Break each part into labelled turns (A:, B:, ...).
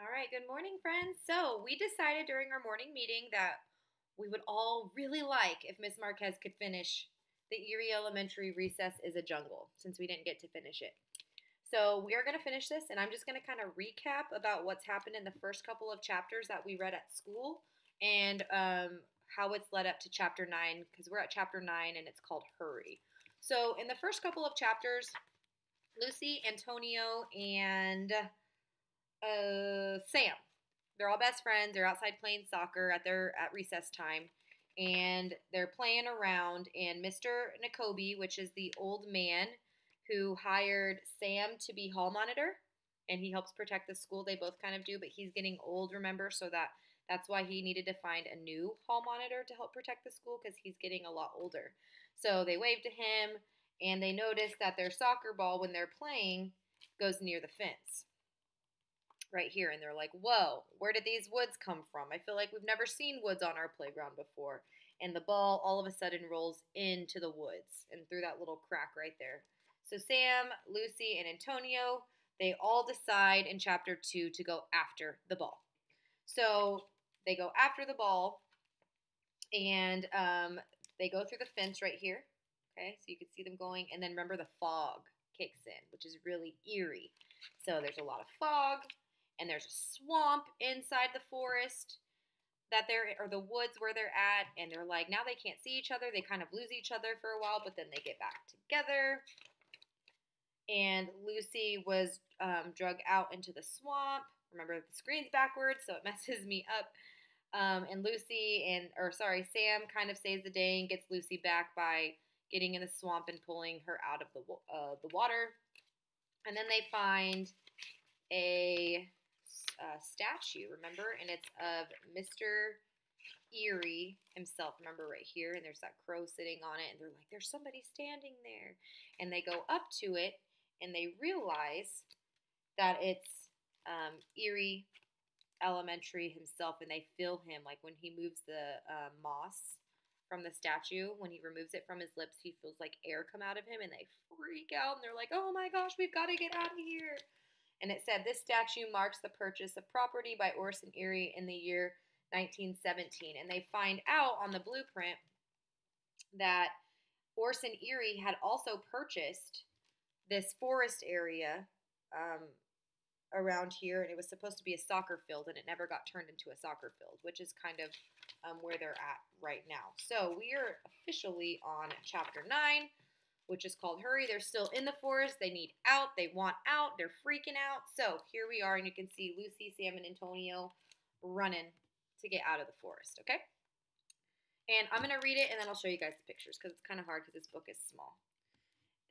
A: All right, good morning, friends. So, we decided during our morning meeting that we would all really like if Miss Marquez could finish the Eerie Elementary Recess is a Jungle, since we didn't get to finish it. So, we are going to finish this, and I'm just going to kind of recap about what's happened in the first couple of chapters that we read at school and how it's led up to chapter 9, because we're at chapter 9 and it's called Hurry. So, in the first couple of chapters, Lucy, Antonio, and Sam. They're all best friends. They're outside playing soccer at recess time, and they're playing around. And Mr. Nakobe, which is the old man who hired Sam to be hall monitor, and he helps protect the school. They both kind of do, but he's getting old, remember, so that's why he needed to find a new hall monitor to help protect the school because he's getting a lot older. So they wave to him, and they notice that their soccer ball, when they're playing, goes near the fence right here, and they're like, whoa, where did these woods come from? I feel like we've never seen woods on our playground before. And the ball all of a sudden rolls into the woods and through that little crack right there. So Sam, Lucy, and Antonio, they all decide in chapter 2 to go after the ball. So they go after the ball, and they go through the fence right here. Okay, so you can see them going, and then remember the fog kicks in, which is really eerie. So there's a lot of fog, and there's a swamp inside the forest or the woods where they're at, and they're like, now they can't see each other. They kind of lose each other for a while, but then they get back together. And Lucy was drug out into the swamp. Remember, the screen's backwards, so it messes me up. And Sam kind of saves the day and gets Lucy back by getting in the swamp and pulling her out of the water. And then they find a statue, remember? And it's of Mr. Eerie himself, remember, right here. And there's that crow sitting on it. And they're like, there's somebody standing there. And they go up to it, and they realize that it's Eerie Elementary himself, and they feel him, like when he moves the moss from the statue, when he removes it from his lips, he feels like air come out of him, and they freak out, and they're like, oh my gosh, we've got to get out of here. And it said, this statue marks the purchase of property by Orson Eerie in the year 1917. And they find out on the blueprint that Orson Eerie had also purchased this forest area around here, and it was supposed to be a soccer field, and it never got turned into a soccer field, which is kind of where they're at right now. So we are officially on chapter 9, which is called Hurry. They're still in the forest. They need out. They want out. They're freaking out. So here we are, and you can see Lucy, Sam, and Antonio running to get out of the forest, okay? And I'm going to read it, and then I'll show you guys the pictures because it's kind of hard because this book is small.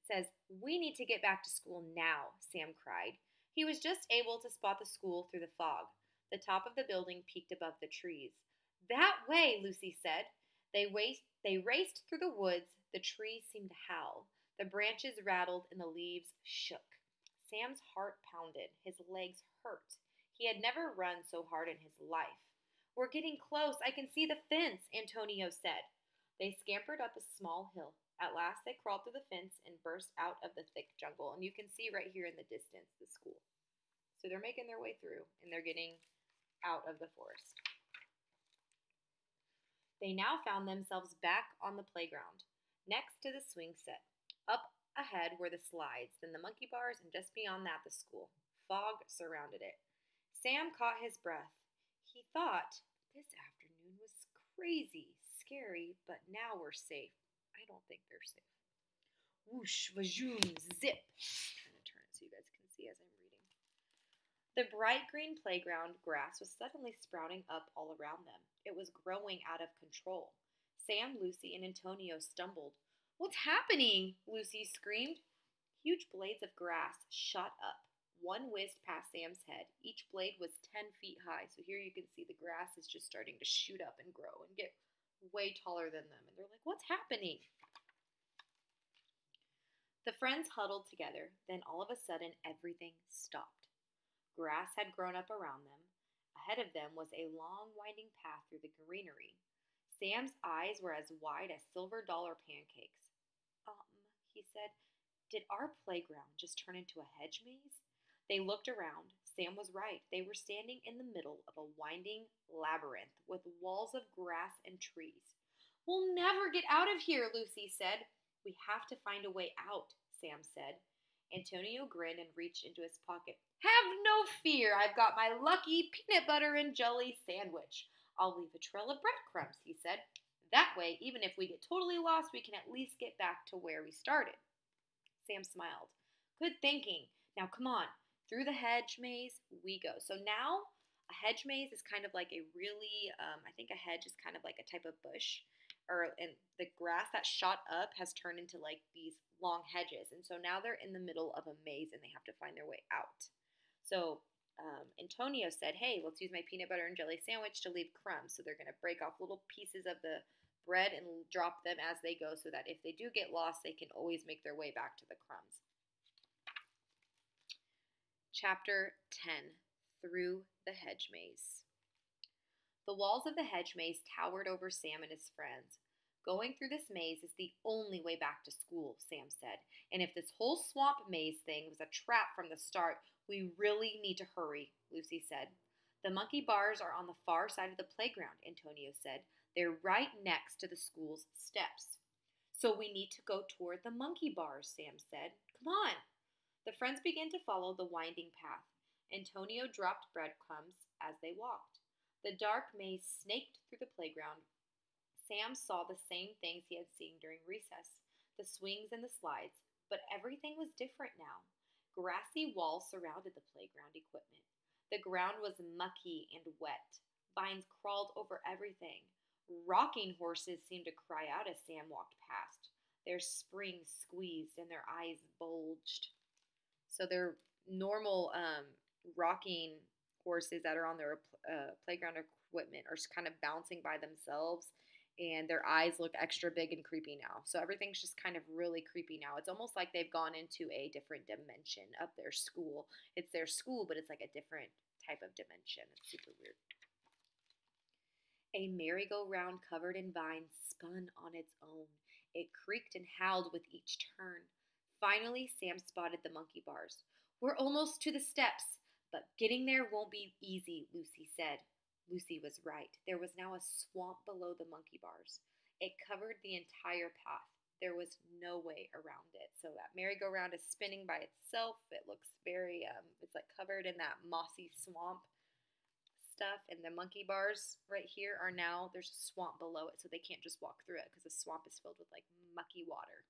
A: It says, we need to get back to school now, Sam cried. He was just able to spot the school through the fog. The top of the building peeked above the trees. That way, Lucy said. They raced through the woods. The trees seemed to howl. The branches rattled and the leaves shook. Sam's heart pounded. His legs hurt. He had never run so hard in his life. We're getting close. I can see the fence, Antonio said. They scampered up a small hill. At last they crawled through the fence and burst out of the thick jungle. And you can see right here in the distance the school. So they're making their way through, and they're getting out of the forest. They now found themselves back on the playground, next to the swing set. Up ahead were the slides, then the monkey bars, and just beyond that, the school. Fog surrounded it. Sam caught his breath. He thought, this afternoon was crazy, scary, but now we're safe. I don't think they're safe. Whoosh, vajoom, zip. I'm trying to turn it so you guys can see as I'm reading. The bright green playground grass was suddenly sprouting up all around them. It was growing out of control. Sam, Lucy, and Antonio stumbled. What's happening? Lucy screamed. Huge blades of grass shot up. One whizzed past Sam's head. Each blade was 10 feet high. So here you can see the grass is just starting to shoot up and grow and get way taller than them. And they're like, what's happening? The friends huddled together. Then all of a sudden, everything stopped. Grass had grown up around them. Ahead of them was a long, winding path through the greenery. Sam's eyes were as wide as silver dollar pancakes. He said, did our playground just turn into a hedge maze? They looked around. Sam was right. They were standing in the middle of a winding labyrinth with walls of grass and trees. "We'll never get out of here," Lucy said. "We have to find a way out," Sam said. Antonio grinned and reached into his pocket. "Have no fear. I've got my lucky peanut butter and jelly sandwich. I'll leave a trail of breadcrumbs," he said. "That way, even if we get totally lost, we can at least get back to where we started." Sam smiled. "Good thinking. Now come on. Through the hedge maze we go." So now a hedge maze is kind of like a really, I think a hedge is kind of like a type of bush. And the grass that shot up has turned into like these long hedges. And so now they're in the middle of a maze and they have to find their way out. So Antonio said, "Hey, let's use my peanut butter and jelly sandwich to leave crumbs." So they're going to break off little pieces of the bread and drop them as they go so that if they do get lost, they can always make their way back to the crumbs. Chapter 10, Through the Hedge Maze. The walls of the hedge maze towered over Sam and his friends. "Going through this maze is the only way back to school," Sam said. "And if this whole swamp maze thing was a trap from the start, we really need to hurry," Lucy said. "The monkey bars are on the far side of the playground," Antonio said. "They're right next to the school's steps." "So we need to go toward the monkey bars," Sam said. "Come on." The friends began to follow the winding path. Antonio dropped breadcrumbs as they walked. The dark maze snaked through the playground. Sam saw the same things he had seen during recess, the swings and the slides, but everything was different now. Grassy walls surrounded the playground equipment. The ground was mucky and wet. Vines crawled over everything. Rocking horses seemed to cry out as Sam walked past. Their springs squeezed and their eyes bulged. So they're normal rocking horses that are on their playground equipment are kind of bouncing by themselves, and their eyes look extra big and creepy now. So everything's just kind of really creepy now. It's almost like they've gone into a different dimension of their school. It's their school, but it's like a different type of dimension. It's super weird. A merry-go-round covered in vines spun on its own. It creaked and howled with each turn. Finally, Sam spotted the monkey bars. "We're almost to the steps, but getting there won't be easy," Lucy said. Lucy was right. There was now a swamp below the monkey bars. It covered the entire path. There was no way around it. So that merry-go-round is spinning by itself. It looks very, it's like covered in that mossy swamp stuff. And the monkey bars right here are now, there's a swamp below it, so they can't just walk through it because the swamp is filled with like mucky water.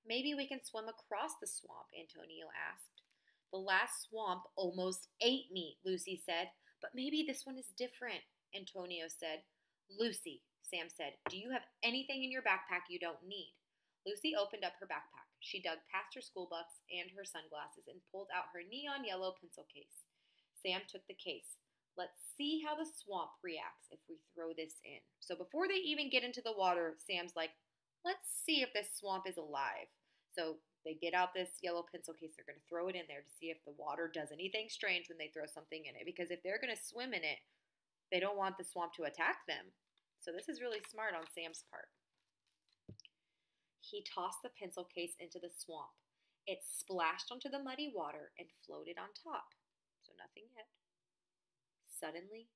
A: "Maybe we can swim across the swamp," Antonio asked. "The last swamp almost ate me," Lucy said. "But maybe this one is different," Antonio said. "Lucy," Sam said, "do you have anything in your backpack you don't need?" Lucy opened up her backpack. She dug past her school books and her sunglasses and pulled out her neon yellow pencil case. Sam took the case. "Let's see how the swamp reacts if we throw this in." So before they even get into the water, Sam's like, "Let's see if this swamp is alive." So they get out this yellow pencil case. They're going to throw it in there to see if the water does anything strange when they throw something in it. Because if they're going to swim in it, they don't want the swamp to attack them. So this is really smart on Sam's part. He tossed the pencil case into the swamp. It splashed onto the muddy water and floated on top. So nothing yet. Suddenly,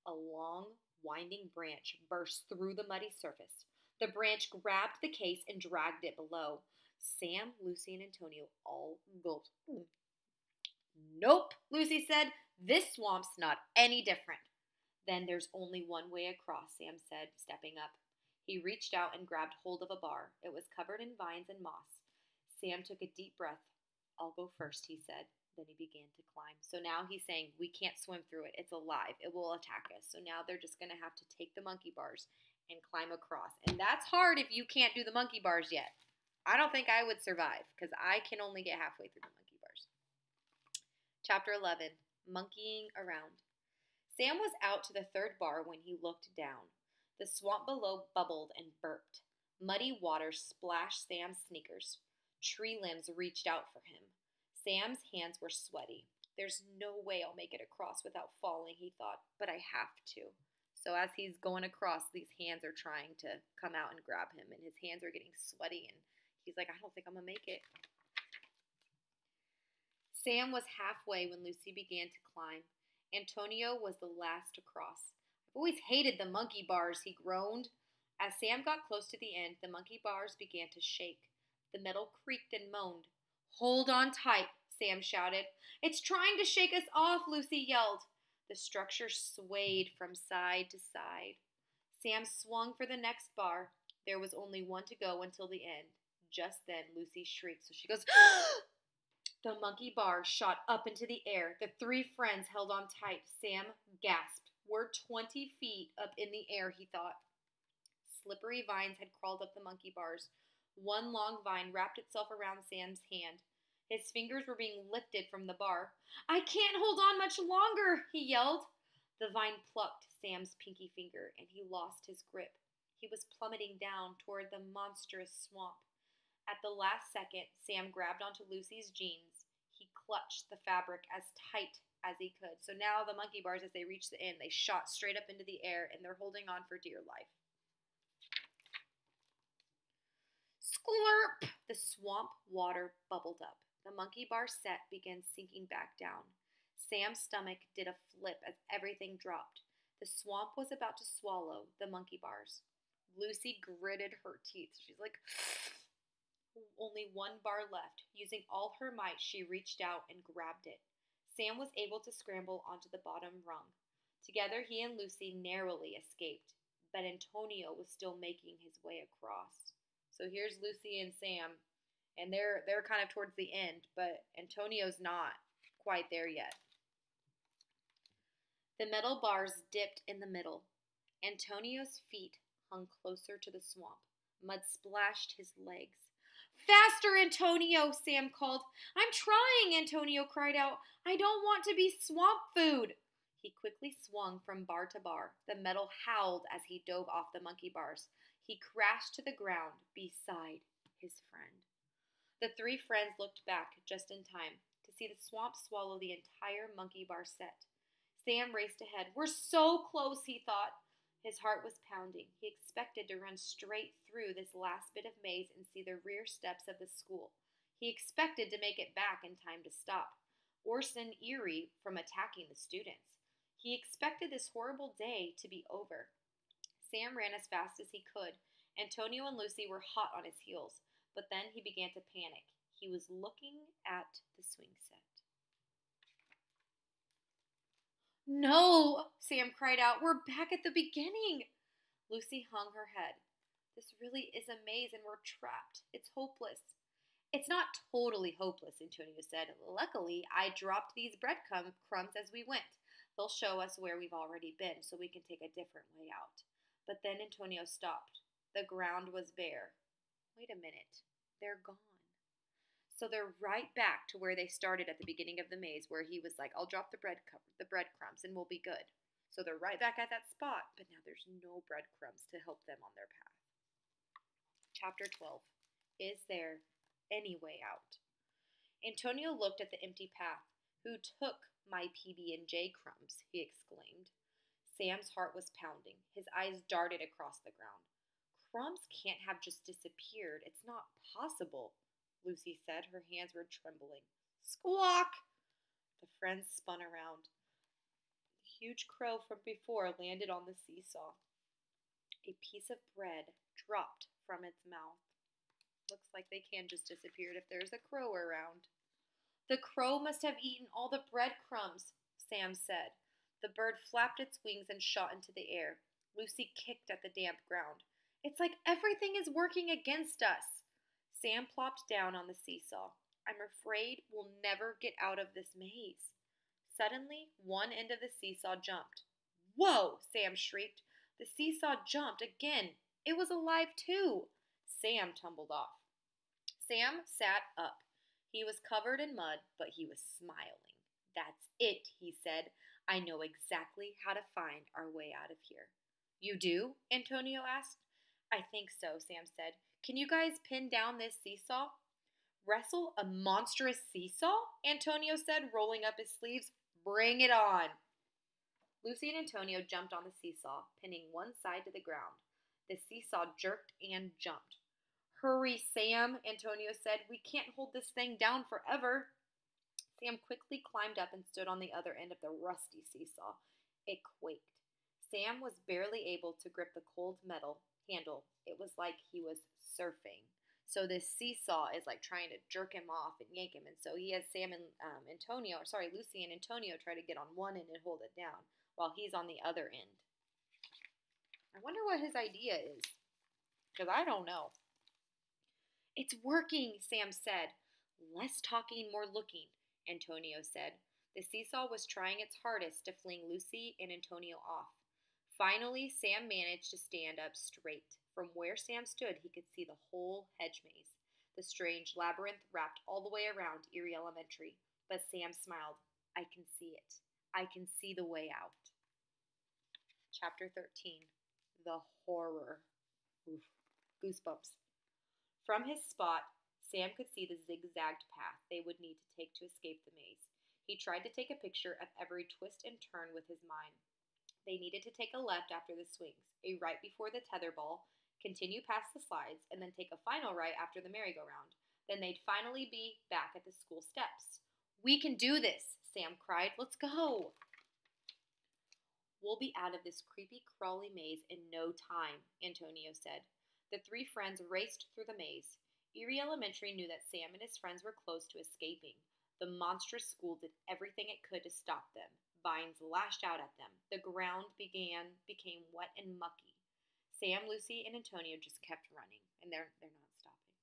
A: a long, winding branch burst through the muddy surface. The branch grabbed the case and dragged it below. Sam, Lucy, and Antonio all gulped. "Nope," Lucy said. "This swamp's not any different." "Then there's only one way across," Sam said, stepping up. He reached out and grabbed hold of a bar. It was covered in vines and moss. Sam took a deep breath. "I'll go first," he said. Then he began to climb. So now he's saying, we can't swim through it. It's alive. It will attack us. So now they're just going to have to take the monkey bars and climb across. And that's hard if you can't do the monkey bars yet. I don't think I would survive because I can only get halfway through the monkey bars. Chapter 11, Monkeying Around. Sam was out to the third bar when he looked down. The swamp below bubbled and burped. Muddy water splashed Sam's sneakers. Tree limbs reached out for him. Sam's hands were sweaty. "There's no way I'll make it across without falling," he thought, "but I have to." So as he's going across, these hands are trying to come out and grab him, and his hands are getting sweaty, and he's like, "I don't think I'm going to make it." Sam was halfway when Lucy began to climb. Antonio was the last to cross. I've always hated the monkey bars, he groaned. As Sam got close to the end, the monkey bars began to shake. The metal creaked and moaned. Hold on tight, Sam shouted. It's trying to shake us off, Lucy yelled. The structure swayed from side to side. Sam swung for the next bar. There was only one to go until the end. Just then, Lucy shrieked. So she goes, The monkey bar shot up into the air. The three friends held on tight. Sam gasped. We're 20 feet up in the air, he thought. Slippery vines had crawled up the monkey bars. One long vine wrapped itself around Sam's hand. His fingers were being lifted from the bar. I can't hold on much longer, he yelled. The vine plucked Sam's pinky finger, and he lost his grip. He was plummeting down toward the monstrous swamp. At the last second, Sam grabbed onto Lucy's jeans. He clutched the fabric as tight as he could. So now the monkey bars, as they reached the end, they shot straight up into the air, and they're holding on for dear life. Sklurp! The swamp water bubbled up. The monkey bar set began sinking back down. Sam's stomach did a flip as everything dropped. The swamp was about to swallow the monkey bars. Lucy gritted her teeth. She's like, only one bar left. Using all her might, she reached out and grabbed it. Sam was able to scramble onto the bottom rung. Together, he and Lucy narrowly escaped, but Antonio was still making his way across. So here's Lucy and Sam, and they're kind of towards the end, but Antonio's not quite there yet. The metal bars dipped in the middle. Antonio's feet hung closer to the swamp. Mud splashed his legs. Faster, Antonio, Sam called. I'm trying, Antonio cried out. I don't want to be swamp food. He quickly swung from bar to bar. The metal howled as he dove off the monkey bars. He crashed to the ground beside his friend. The three friends looked back just in time to see the swamp swallow the entire monkey bar set. Sam raced ahead. We're so close, he thought. His heart was pounding. He expected to run straight through this last bit of maze and see the rear steps of the school. He expected to make it back in time to stop Orson Eerie from attacking the students. He expected this horrible day to be over. Sam ran as fast as he could. Antonio and Lucy were hot on his heels, but then he began to panic. He was looking at the swing set. No, Sam cried out. We're back at the beginning. Lucy hung her head. This really is a maze and we're trapped. It's hopeless. It's not totally hopeless, Antonio said. Luckily, I dropped these breadcrumbs as we went. They'll show us where we've already been so we can take a different way out. But then Antonio stopped. The ground was bare. Wait a minute. They're gone. So they're right back to where they started at the beginning of the maze, where he was like, I'll drop the breadcrumbs and we'll be good. So they're right back at that spot, but now there's no breadcrumbs to help them on their path. Chapter 12. Is there any way out? Antonio looked at the empty path. Who took my PB&J crumbs? He exclaimed. Sam's heart was pounding. His eyes darted across the ground. Crumbs can't have just disappeared. It's not possible, Lucy said. Her hands were trembling. Squawk! The friends spun around. The huge crow from before landed on the seesaw. A piece of bread dropped from its mouth. Looks like they can just disappear if there's a crow around. The crow must have eaten all the breadcrumbs, Sam said. The bird flapped its wings and shot into the air. Lucy kicked at the damp ground. It's like everything is working against us. Sam plopped down on the seesaw. I'm afraid we'll never get out of this maze. Suddenly, one end of the seesaw jumped. Whoa! Sam shrieked. The seesaw jumped again. It was alive too. Sam tumbled off. Sam sat up. He was covered in mud, but he was smiling. That's it, he said. I know exactly how to find our way out of here. You do? Antonio asked. I think so, Sam said. Can you guys pin down this seesaw? Wrestle a monstrous seesaw? Antonio said, rolling up his sleeves. Bring it on. Lucy and Antonio jumped on the seesaw, pinning one side to the ground. The seesaw jerked and jumped. Hurry, Sam, Antonio said. We can't hold this thing down forever. Sam quickly climbed up and stood on the other end of the rusty seesaw. It quaked. Sam was barely able to grip the cold metal handle. It was like he was surfing. So this seesaw is like trying to jerk him off and yank him, and so he has Sam and Lucy and Antonio try to get on one end and hold it down, while he's on the other end. I wonder what his idea is, because I don't know. It's working, Sam said. Less talking, more looking, Antonio said. The seesaw was trying its hardest to fling Lucy and Antonio off. Finally, Sam managed to stand up straight. From where Sam stood, he could see the whole hedge maze. The strange labyrinth wrapped all the way around Eerie Elementary. But Sam smiled. I can see it. I can see the way out. Chapter 13. The Horror. Oof. Goosebumps. From his spot, Sam could see the zigzagged path they would need to take to escape the maze. He tried to take a picture of every twist and turn with his mind. They needed to take a left after the swings, a right before the tetherball, continue past the slides, and then take a final right after the merry-go-round. Then they'd finally be back at the school steps. We can do this, Sam cried. Let's go. We'll be out of this creepy, crawly maze in no time, Antonio said. The three friends raced through the maze. Eerie Elementary knew that Sam and his friends were close to escaping. The monstrous school did everything it could to stop them. Vines lashed out at them. The ground became wet and mucky. Sam, Lucy, and Antonio just kept running, and they're not stopping.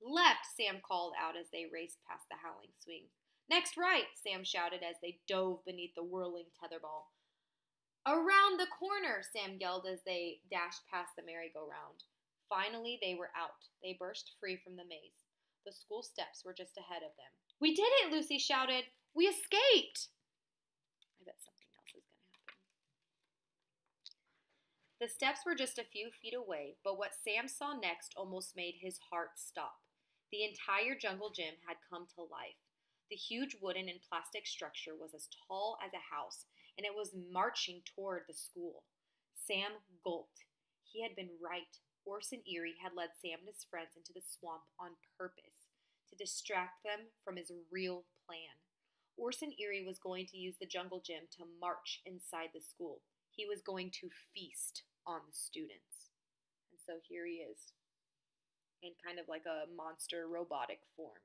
A: Left, Sam called out as they raced past the howling swings. Next right, Sam shouted as they dove beneath the whirling tetherball. Around the corner, Sam yelled as they dashed past the merry-go-round. Finally, they were out. They burst free from the maze. The school steps were just ahead of them. We did it, Lucy shouted. We escaped. I bet something else is going to happen. The steps were just a few feet away, but what Sam saw next almost made his heart stop. The entire jungle gym had come to life. The huge wooden and plastic structure was as tall as a house, and it was marching toward the school. Sam gulped. He had been right. Orson Eerie had led Sam and his friends into the swamp on purpose, to distract them from his real plan. Orson Eerie was going to use the jungle gym to march inside the school. He was going to feast on the students. And so here he is, in kind of like a monster robotic form.